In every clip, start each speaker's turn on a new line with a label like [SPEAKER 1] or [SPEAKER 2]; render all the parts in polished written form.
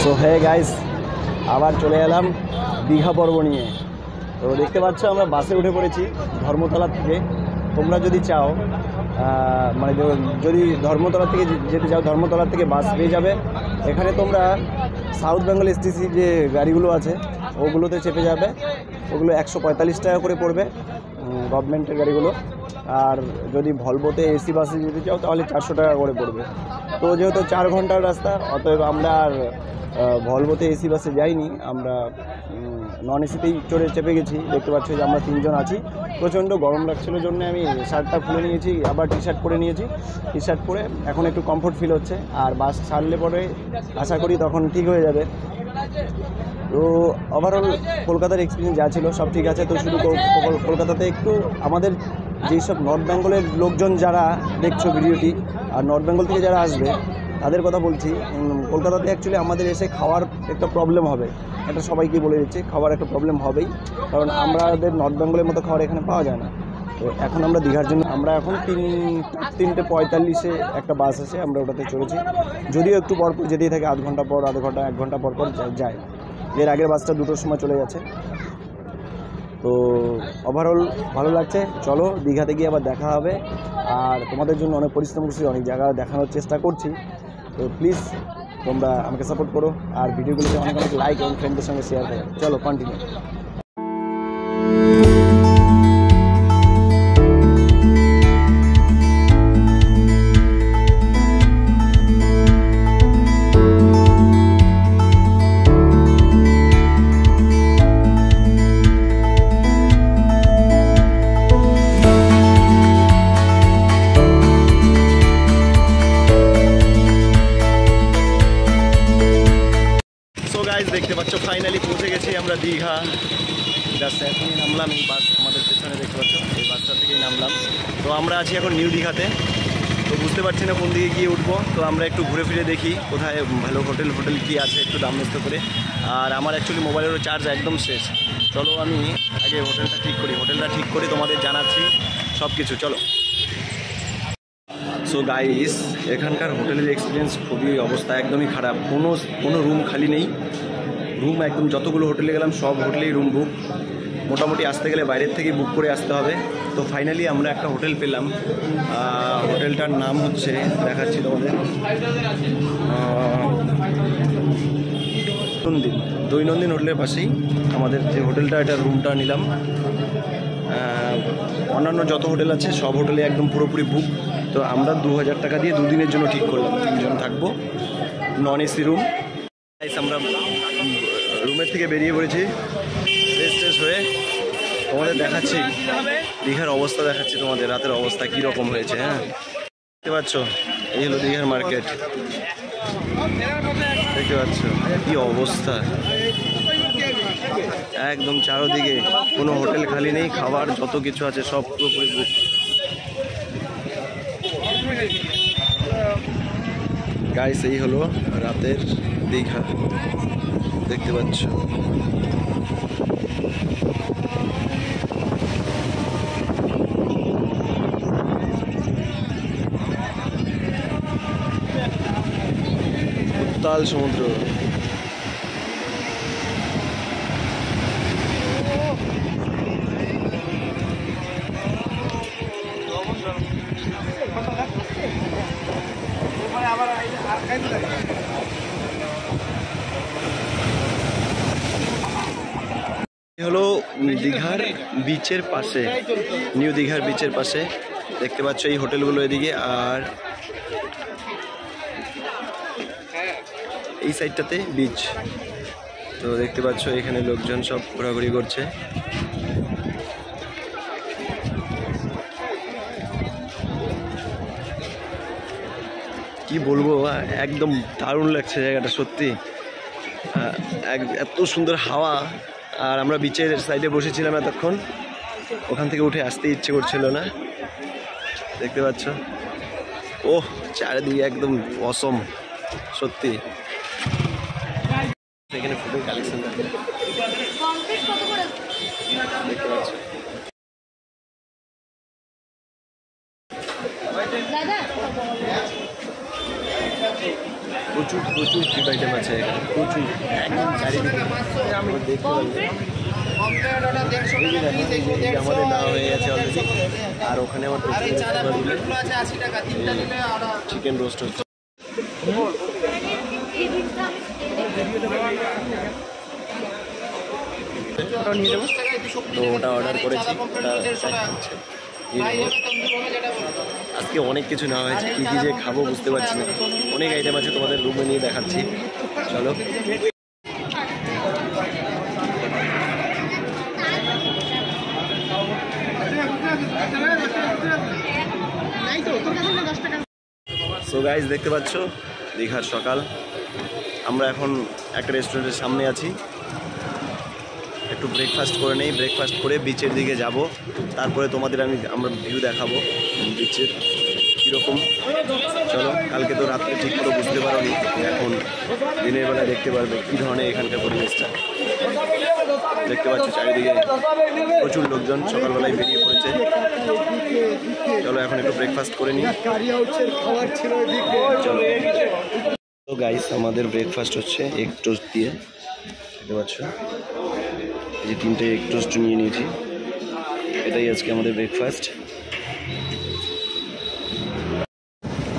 [SPEAKER 1] So hey guys, আবার চলে এলাম দীঘা পর্ব নিয়ে। তো দেখতে পাচ্ছ আমরা বাসে উঠে পড়েছি ধর্মতলা থেকে। তোমরা যদি চাও মানে যদি ধর্মতলা থেকে যেতে চাও, ধর্মতলা থেকে বাস পেয়ে যাবে। এখানে তোমরা সাউথ বেঙ্গল এসটিসি যে গাড়িগুলো আছে ওগুলোতে চেপে যাবে। ওগুলো 145 টাকা করে পড়বে, গভর্নমেন্টের গাড়িগুলো। আর যদি ভলভোতে এসি বাসে যেতে চাও তাহলে 400 টাকা করে পড়বে। তো যেহেতু 4 ঘন্টার রাস্তা, অতএব আমরা আর ভলভোতে এসি বাসে যাইনি, আমরা নন এসিতেই চড়ে চেপে গেছি। দেখতে পাচ্ছ যে আমরা 3 জন আছি। প্রচণ্ড গরম লাগছিল জন্য আমি শার্টটা খুলে নিয়েছি, আবার টি শার্ট পরে নিয়েছি। টি শার্ট পরে এখন একটু কমফোর্ট ফিল হচ্ছে। আর বাস ছাড়লে পরে আশা করি তখন ঠিক হয়ে যাবে। তো ওভারঅল কলকাতার এক্সপিরিয়েন্স যা ছিল সব ঠিক আছে। তো শুধু কলকাতাতে একটু আমাদের যেই সব নর্থ বেঙ্গলের লোকজন যারা দেখছো ভিডিওটি, আর নর্থ বেঙ্গল থেকে যারা আসবে তাদের কথা বলছি। কলকাতাতে অ্যাকচুয়ালি আমাদের এসে খাওয়ার একটা প্রবলেম হবে, এটা সবাইকে বলে দিচ্ছি। খাওয়ার একটা প্রবলেম হবেই, কারণ আমাদের নর্থ বেঙ্গলের মতো খাবার এখানে পাওয়া যায় না। তো এখন আমরা দীঘার জন্য আমরা এখন 3:45-এ একটা বাস আছে, আমরা ওটাতে চলেছি। যদিও একটু পরপর যেতেই থাকে, আধ ঘন্টা পর আধ ঘন্টা, 1 ঘন্টা পর পর যায়। এর আগের বাসটা 2টোর সময় চলে গেছে। তো ওভারঅল ভালো লাগছে। চলো দীঘাতে গিয়ে আবার দেখা হবে। আর তোমাদের জন্য অনেক পরিশ্রম করছি, অনেক জায়গা দেখানোর চেষ্টা করছি। তো প্লিজ তোমরা আমাকে সাপোর্ট করো, আর ভিডিওগুলোতে অনেক অনেক লাইক এবং ফ্রেন্ডদের সঙ্গে শেয়ার করো। চলো কন্টিনিউ। দেখতে পাচ্ছ ফাইনালি পৌঁছে গেছি আমরা দীঘা। জাস্ট এখনই নামলাম, এই বাস আমাদের পেছনে দেখতে পাচ্ছ, এই বাসটা থেকেই নামলাম। তো আমরা আছি এখন নিউ দীঘাতে। তো বুঝতে পারছি না কোন দিকে গিয়ে উঠবো। তো আমরা একটু ঘুরে ফিরে দেখি কোথায় ভালো হোটেল কী আছে, একটু দাম ব্যস্ত করে। আর আমার অ্যাকচুয়ালি মোবাইলেরও চার্জ একদম শেষ। চলো আমি আগে হোটেলটা ঠিক করি, তোমাদের জানাচ্ছি সব কিছু। চলো। সো গাইস, এখানকার হোটেলের এক্সপিরিয়েন্স খুবই অবস্থা একদমই খারাপ। কোনো রুম খালি নেই। রুম একদম যতগুলো হোটেলে গেলাম সব হোটেলেই রুম বুক। মোটামুটি আসতে গেলে বাইরের থেকে বুক করে আসতে হবে। তো ফাইনালি আমরা একটা হোটেল পেলাম। হোটেলটার নাম হচ্ছে, দেখাচ্ছি তোমাদের, দৈনন্দিন হোটেলের পাশেই আমাদের যে হোটেলটা, এটা রুমটা নিলাম। অন্যান্য যত হোটেল আছে সব হোটেলে একদম পুরোপুরি বুক। তো আমরা 2000 টাকা দিয়ে 2 দিনের জন্য ঠিক করলাম, 3 জন থাকবো, নন এসি রুম। আমরা রুমের থেকে বেরিয়ে পড়েছি ফ্রেশ হয়ে। তোমাদের দেখাচ্ছি দীঘার অবস্থা, দেখাচ্ছি তোমাদের রাতের অবস্থা কীরকম হয়েছে। হ্যাঁ, দেখতে পাচ্ছ এই হলো দীঘার মার্কেট। দেখতে পাচ্ছ কী অবস্থা, একদম চারোদিকে কোনো হোটেল খালি নেই। খাবার যত কিছু আছে সব পুরোপুরি বুক। গাইস, এই হলো রাতের দীঘা, দেখতে পাচ্ছ। উত্তাল সমুদ্র। হলো দীঘার বিচের পাশে, নিউ দীঘার বিচের পাশে দেখতে পাচ্ছ এই হোটেলগুলো এদিকে। আর এই সাইডটাতে বিচ। তো দেখতে পাচ্ছ এখানে লোকজন সব ঘোরাঘুরি করছে। কি বলবো, একদম দারুণ লাগছে জায়গাটা সত্যি। এত সুন্দর হাওয়া। আর আমরা বিচের সাইডে বসেছিলাম এতক্ষণ, ওখান থেকে উঠে আসতে ইচ্ছে করছিল না। দেখতে পাচ্ছ, ওহ চারিদিকে একদম অসম সত্যি। এখানে ফুটের কালেকশন দেখতে পাচ্ছ। দাদা প্রচুর প্রচুর ফুড আইটেম আছে এখানে, প্রচুর একদম চারিদিকে আমরা দেখতে পাচ্ছি। আমাদের নেওয়া হয়ে গেছে অলরেডি, আর ওখানে আমার চিকেন রোস্ট হচ্ছে। তো ওটা অর্ডার করেছি, আজকে অনেক কিছু নেওয়া হয়েছে, কী কী যে খাবো বুঝতে পারছি না, অনেক আইটেম আছে, তোমাদের রুমে নিয়ে দেখাচ্ছি, চলো। সো গাইজ দেখতে পাচ্ছ দীঘার সকাল, আমরা এখন একটা রেস্টুরেন্টের সামনে আছি, একটু ব্রেকফাস্ট করে নেই, ব্রেকফাস্ট করে বিচের দিকে যাব, তারপরে তোমাদের আমরা ভিউ দেখাবো বিচের কীরকম। চলো, কালকে তো রাত্রে ঠিক করে বুঝতে পারোনি, এখন দিনের বেলা দেখতে পারবে কী ধরনের এখানকার পরিবেশটা। দেখতে পাচ্ছ চারিদিকে প্রচুর লোকজন সকালবেলায় বেরিয়ে পড়েছে। চলো এখন একটু ব্রেকফাস্ট করে নিই। চলো তো গাইস, আমাদের ব্রেকফাস্ট হচ্ছে এগ টোস্ট দিয়ে, দেখতে পাচ্ছ এই যে 3টে এগ টোস্ট নিয়ে নিয়েছি, এটাই আজকে আমাদের ব্রেকফাস্ট।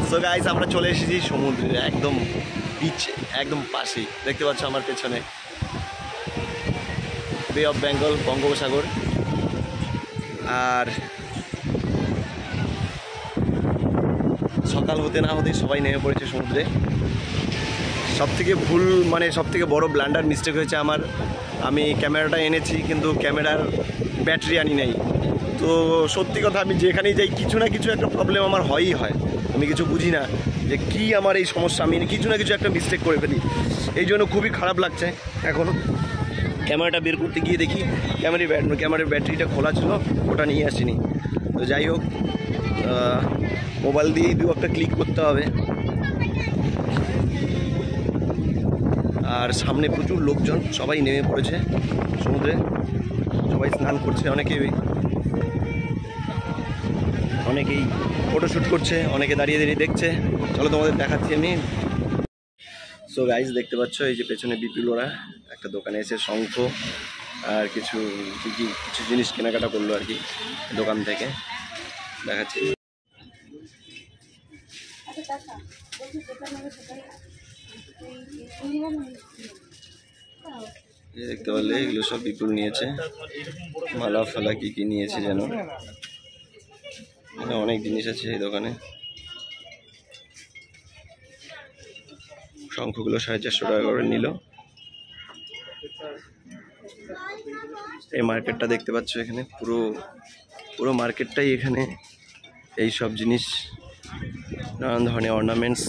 [SPEAKER 1] সো গাইস, আমরা চলে এসেছি সমুদ্রে, একদম বিচ একদম পাশেই, দেখতে পাচ্ছ আমার পেছনে বে অফ বেঙ্গল, বঙ্গোপসাগর। আর সকাল হতে না হতেই সবাই নেমে পড়েছে সমুদ্রে। সবথেকে ভুল মানে সবথেকে বড় ব্লান্ডার মিস্টেক হয়েছে আমার, আমি ক্যামেরাটা এনেছি কিন্তু ক্যামেরার ব্যাটারি আনি নাই। তো সত্যি কথা, আমি যেখানেই যাই কিছু না কিছু একটা প্রবলেম আমার হয়ই হয়, আমি কিছু বুঝি না যে কি আমার এই সমস্যা, আমি কিছু না কিছু একটা মিস্টেক করে ফেলি, এই জন্য খুবই খারাপ লাগছে। এখন ক্যামেরাটা বের করতে গিয়ে দেখি ক্যামেরার ব্যাটারিটা খোলা ছিল, ওটা নিয়ে আসিনি। তো যাই হোক, মোবাইল দিয়েই দু একটা ক্লিক করতে হবে। আর সামনে প্রচুর লোকজন, সবাই নেমে পড়েছে সমুদ্রে, সবাই স্নান করছে, অনেকেই ফটোশ্যুট করছে, অনেকে দাঁড়িয়ে দাঁড়িয়ে দেখছে। চলো তোমাদের দেখাচ্ছি আমি। সো গাইজ দেখতে পাচ্ছ এই যে পেছনে বিপিলোরা একটা দোকানে এসে শঙ্খ আর কিছু জিনিস কেনাকাটা করলো আর কি দোকান থেকে, দেখাচ্ছি। দেখতে পারলে এগুলো সব বিপুল নিয়েছে, মালা ফালা কি নিয়েছে যেন, অনেক জিনিস আছে এই দোকানে। শঙ্খগুলো 450 টাকা করে নিল। এই মার্কেটটা দেখতে পাচ্ছ, এখানে পুরো মার্কেটটাই, এখানে এই সব জিনিস, নানান ধরনের অর্নামেন্টস,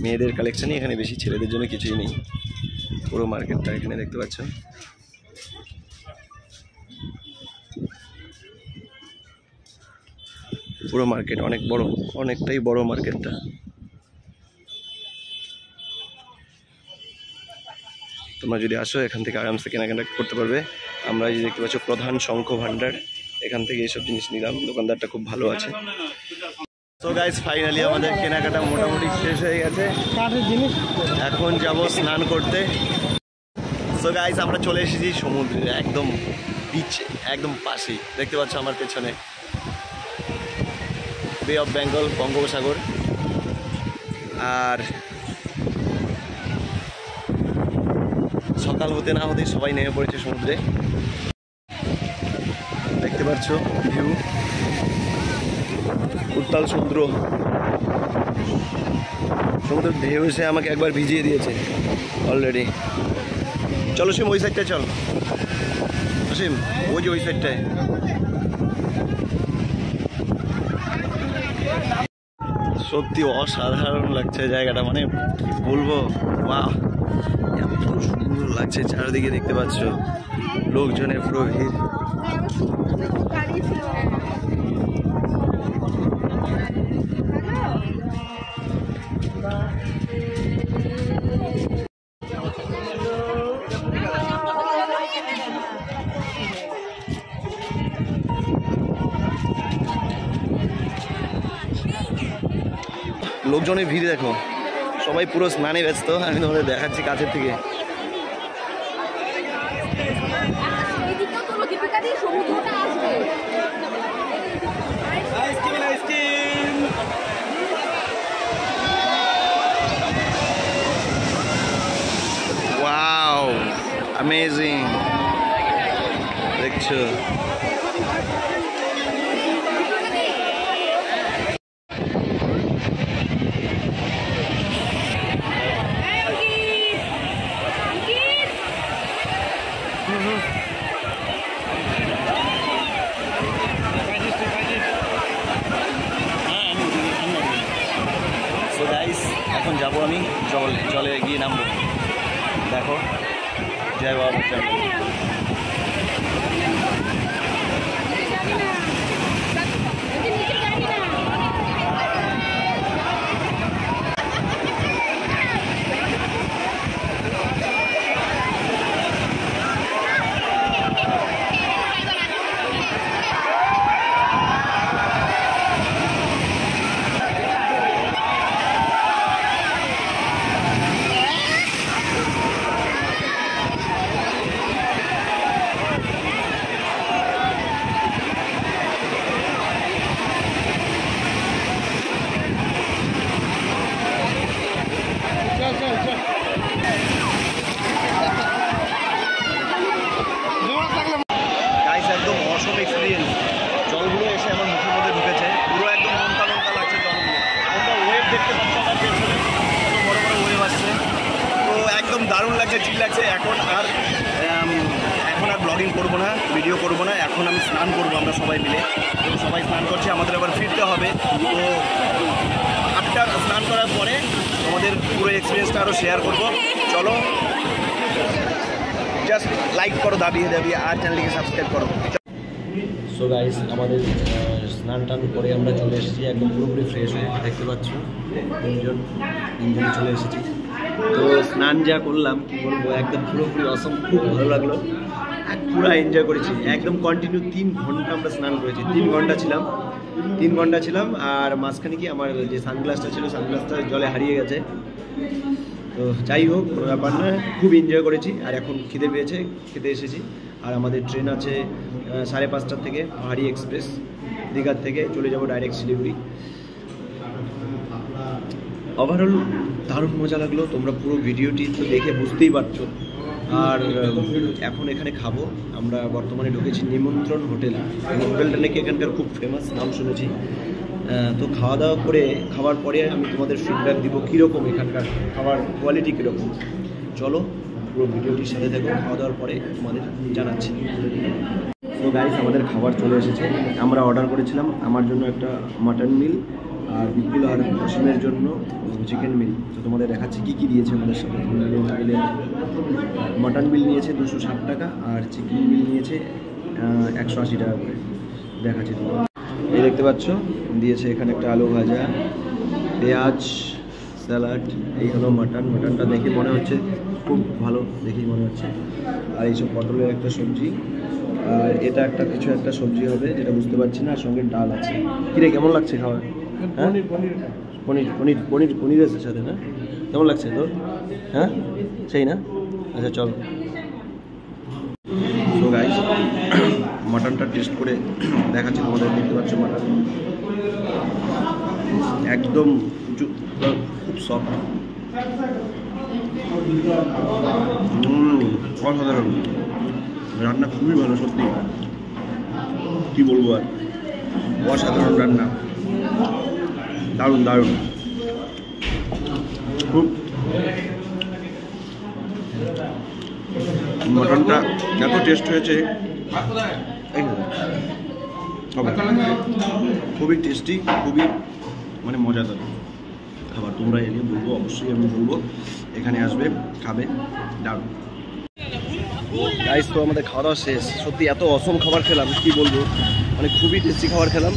[SPEAKER 1] মেয়েদের কালেকশনই এখানে বেশি, ছেলেদের জন্য কিছুই নেই। পুরো মার্কেটটা এখানে দেখতে পাচ্ছ। পুরো মার্কেট অনেক বড়, অনেকটাই বড় মার্কেটটা। তোমরা যদি আসো এখান থেকে আরামসে কেনাকাটা করতে পারবে। আমরা এই যে দেখতে পাচ্ছ প্রধান শঙ্খ ভান্ডার, এখান থেকে এইসব জিনিস নিলাম, দোকানদারটা খুব ভালো আছে। তো গাইস, ফাইনালি আমাদের কেনাকাটা মোটামুটি শেষ হয়ে গেছে, এখন যাব স্নান করতে। সো গাইস, আমরা চলে এসেছি সমুদ্রে, একদম বিচ একদম পাশেই, দেখতে পাচ্ছ আমার পেছনে বে অফ বেঙ্গল, বঙ্গোপসাগর। আর সকাল হতে না হতেই সবাই নেমে পড়েছে সমুদ্রে, দেখতে পাচ্ছ ভিউ, উত্তাল সমুদ্রের ঢেউ এসে আমাকে একবার ভিজিয়ে দিয়েছে অলরেডি। চলো সিম, ওই সাইডটায় চল সিম, ওই যে ওই সাইডটায়। সত্যি অসাধারণ লাগছে জায়গাটা, মানে কি বলবো, বাহ এত সুন্দর লাগছে চারিদিকে, দেখতে পাচ্ছ লোকজনের পুরো ভিড়। লোকজনের ভিড় দেখো, সবাই পুরো স্নানে ব্যস্ত, আমি তোমাদের দেখাচ্ছি কাছের থেকে। ওয়াও, অ্যামেজিং দেখছো। সো গাইস, এখন যাবো আমি জলে গিয়ে নামবো। দেখো, জয় বাবা। একদম অসম এক্সপিরিয়েন্স। জলগুলো এসে আমার মুখের মধ্যে ঢুকেছে, পুরো একদম লঙ্কা লঙ্কা লাগছে জলগুলো। তোমরা ওয়েভ দেখতে পাচ্ছ আমার পেছনে, কত বড় বড় ওয়েভ আসছে। তো একদম দারুণ লাগছে, ঠিক লাগছে। এখন আর ব্লগিং করবো না, ভিডিও করবো না, এখন আমি স্নান করবো। আমরা সবাই মিলে তো সবাই স্নান করছি, আমাদের আবার ফিরতে হবে। তো আফটার স্নান করার পরে আমাদের পুরো এক্সপিরিয়েন্সটা আরও শেয়ার করবো। চলো, জাস্ট লাইক করো দাবিয়ে আর চ্যানেলটিকে সাবস্ক্রাইব করো। সো গাইস, আমাদের স্নান টান করে আমরা চলে এসেছি একদম পুরোপুরি ফ্রেশ হয়ে। দেখতে পাচ্ছ ইঞ্জিনে চলে এসেছি। তো স্নান যা করলাম কি বলবো, একদম পুরোপুরি অসম, খুব ভালো লাগলো। পুরো এনজয় করেছি, একদম কন্টিনিউ 3 ঘন্টা আমরা স্নান করেছি। 3 ঘন্টা ছিলাম। আর মাঝখানে কি আমার যে সানগ্লাসটা ছিল, সানগ্লাসটা জলে হারিয়ে গেছে। তো যাই হোক, কোনো ব্যাপার না, খুব এনজয় করেছি। আর এখন খিদে পেয়েছে, খেতে এসেছি। আর আমাদের ট্রেন আছে 5:30টার থেকে, পাহাড়ি এক্সপ্রেস। দীঘার থেকে চলে যাব ডাইরেক্ট শিলিগুড়ি। ওভারঅল দারুণ মজা লাগলো। তোমরা পুরো ভিডিওটি তো দেখে বুঝতেই পারছো। আর এখন এখানে খাবো। আমরা বর্তমানে ঢুকেছি নিমন্ত্রণ হোটেল। হোটেলটা নাকি এখানকার খুব ফেমাস, নাম শুনেছি। তো খাওয়ার পরে আমি তোমাদের ফিডব্যাক দিব কীরকম এখানকার খাবার কোয়ালিটি কীরকম। চলো, পুরো ভিডিওটির সাথে দেখো, খাওয়া দাওয়ার পরে তোমাদের জানাচ্ছি। তো গাইস, আমাদের খাবার চলে এসেছে। আমরা অর্ডার করেছিলাম আমার জন্য একটা মাটন মিল, আর বিপুল আর অসীমের জন্য চিকেন মিল। তো তোমাদের দেখাচ্ছি কী কী দিয়েছে আমাদের সাথে। মাটন মিল নিয়েছে 260 টাকা, আর চিকেন মিল নিয়েছে 180 টাকা করে। দেখাচ্ছি তোমাদের। এই দেখতে পাচ্ছ, দিয়েছে এখানে একটা আলু ভাজা, পেঁয়াজ, স্যালাড। এই হলো মাটনটা দেখে মনে হচ্ছে খুব ভালো, দেখেই মনে হচ্ছে। আর এইসব পটলের একটা সবজি, আর এটা কিছু একটা সবজি হবে যেটা বুঝতে পারছি না। আর সঙ্গে ডাল আছে। কিরে, কেমন লাগছে খাওয়া? হ্যাঁ, পনির আছে সাথে না? কেমন লাগছে তোর? হ্যাঁ, সেই না? আচ্ছা চল। তো গাইস, মাটনটা টেস্ট করে দেখাচ্ছি তোমাদের। দেখতে পাচ্ছ মাটন একদম খুব সফট, অসাধারণ। রান্না খুবই ভালো, সত্যি কি বলবো আর, অসাধারণ রান্না, দারুণ খুব। মটনটা এত টেস্ট হয়েছে, খুবই টেস্টি, খুবই মানে মজাদার খাবার। তোমরা এলে বলবো, অবশ্যই আমি বলবো এখানে আসবে, খাবে, দারুণ। গাইস, তো আমাদের খাওয়া দাওয়া শেষ। সত্যি এত অসম খাবার খেলাম, কি বলবো, মানে খুবই টেস্টি খাবার খেলাম।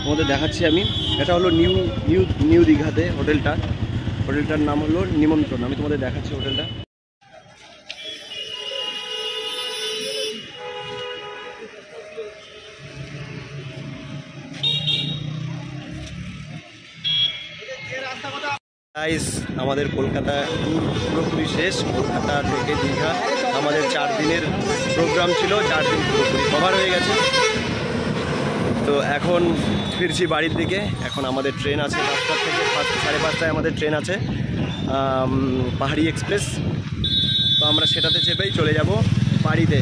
[SPEAKER 1] তোমাদের দেখাচ্ছি আমি। এটা হলো নিউ দীঘাতে হোটেলটার নাম হলো নিমন্ত্রণ। আমি তোমাদের দেখাচ্ছি হোটেলটা। গাইস, আমাদের কলকাতা ট্যুর পুরোপুরি শেষ। কলকাতা থেকে দীঘা আমাদের 4 দিনের প্রোগ্রাম ছিল, 4 দিন পুরোপুরি কভার হয়ে গেছে। তো এখন ফিরছি বাড়ির দিকে। এখন আমাদের ট্রেন আছে 5টা থেকে, 5:30টায় আমাদের ট্রেন আছে, পাহাড়ি এক্সপ্রেস। তো আমরা সেটাতে চেপেই চলে যাব বাড়িতে।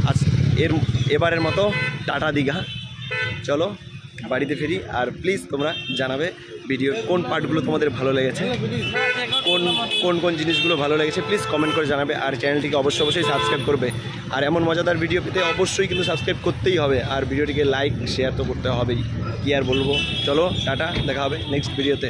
[SPEAKER 1] আজ এবারের মতো টাটা দীঘা। চলো বাড়িতে ফিরি। আর প্লিজ তোমরা জানাবে ভিডিওর কোন পার্টগুলো তোমাদের ভালো লেগেছে, কোন জিনিসগুলো ভালো লেগেছে, প্লিজ কমেন্ট করে জানাবে। আর চ্যানেলটিকে অবশ্যই সাবস্ক্রাইব করবে। আর এমন মজাদার ভিডিও পেতে অবশ্যই কিন্তু সাবস্ক্রাইব করতেই হবে। আর ভিডিওটিকে লাইক শেয়ার তো করতে হবেই, কি আর বলবো। চলো টাটা, দেখা হবে নেক্সট ভিডিওতে।